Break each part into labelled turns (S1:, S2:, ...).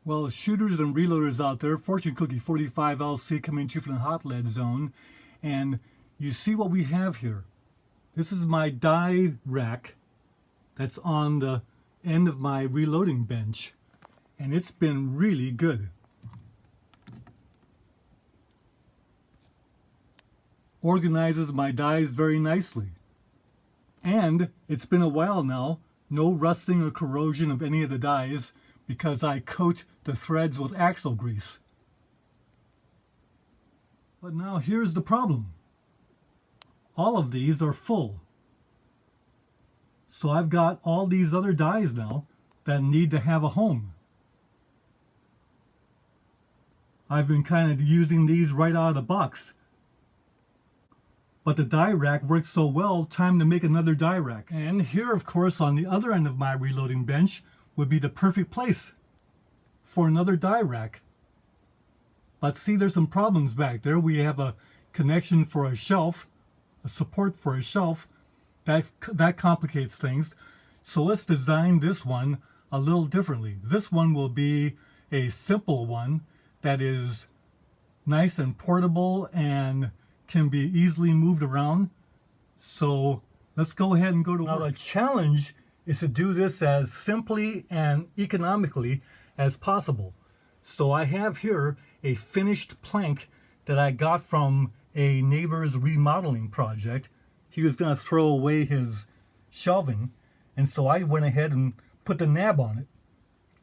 S1: Well, shooters and reloaders out there, Fortune Cookie 45 LC coming to you from the hot lead zone. And you see what we have here. This is my die rack that's on the end of my reloading bench. And it's been really good. Organizes my dies very nicely. And it's been a while now, no rusting or corrosion of any of the dies, because I coat the threads with axle grease. But now here's the problem. All of these are full. So I've got all these other dies now that need to have a home. I've been kind of using these right out of the box. But the die rack works so well, time to make another die rack. And here, of course, on the other end of my reloading bench would be the perfect place for another die rack. But see, there's some problems back there. We have a connection for a shelf, a support for a shelf. That complicates things. So let's design this one a little differently. This one will be a simple one that is nice and portable and can be easily moved around. So let's go ahead and go to work. Now the challenge is to do this as simply and economically as possible. So I have here a finished plank that I got from a neighbor's remodeling project. He was going to throw away his shelving, and so I went ahead and put the nab on it,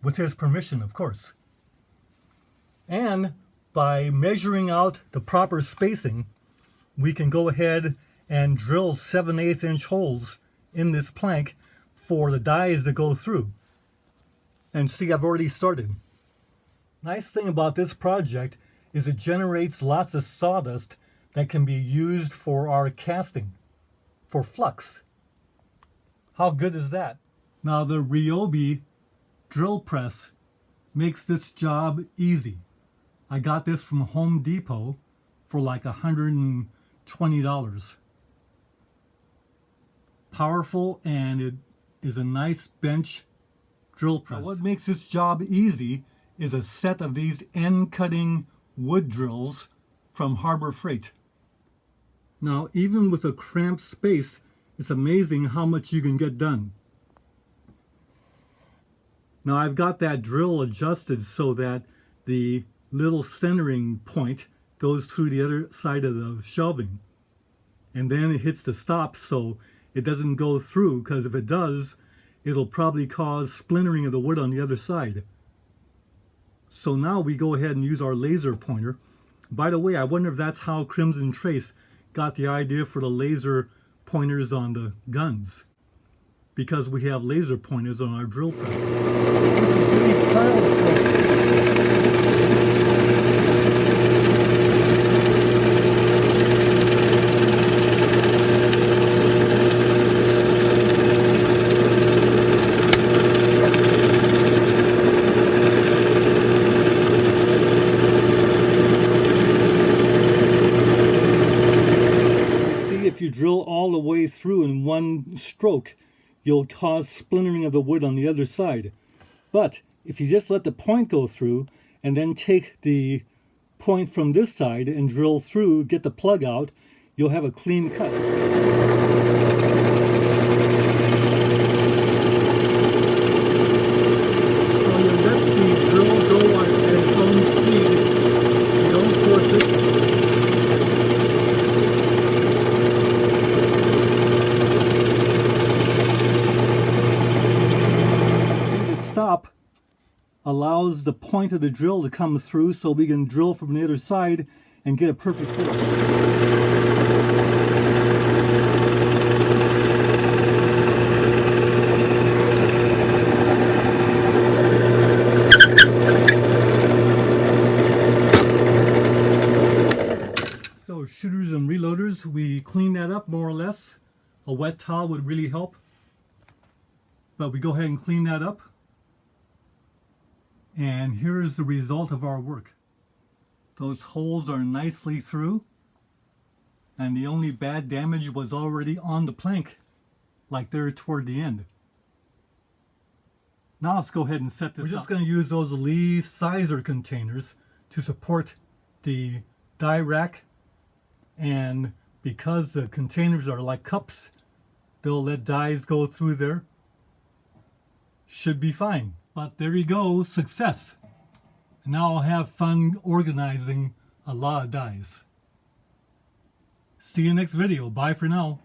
S1: with his permission, of course. And by measuring out the proper spacing, we can go ahead and drill 7/8 inch holes in this plank for the dies to go through. And see, I've already started. Nice thing about this project is it generates lots of sawdust that can be used for our casting, for flux. How good is that? Now the Ryobi drill press makes this job easy. I got this from Home Depot for like $120. Powerful, and it is a nice bench drill press. Now what makes this job easy is a set of these end cutting wood drills from Harbor Freight. Now even with a cramped space, it's amazing how much you can get done. Now I've got that drill adjusted so that the little centering point goes through the other side of the shelving, and then it hits the stop so it doesn't go through, because if it does, it'll probably cause splintering of the wood on the other side. So now we go ahead and use our laser pointer. By the way, I wonder if that's how Crimson Trace got the idea for the laser pointers on the guns, because we have laser pointers on our drill press. If you drill all the way through in one stroke, you'll cause splintering of the wood on the other side. But if you just let the point go through and then take the point from this side and drill through, get the plug out, you'll have a clean cut. So you let the drill go at its own speed. You don't force it. Stop allows the point of the drill to come through so we can drill from the other side and get a perfect fit. So shooters and reloaders, we clean that up more or less. A wet towel would really help, but we go ahead and clean that up. And here is the result of our work. Those holes are nicely through, and the only bad damage was already on the plank, like there toward the end. Now let's go ahead and set this up. We're just going to use those Lee Sizer containers to support the die rack, and because the containers are like cups, they'll let dies go through there. Should be fine. But there you go, success. And now I'll have fun organizing a lot of dies. See you next video. Bye for now.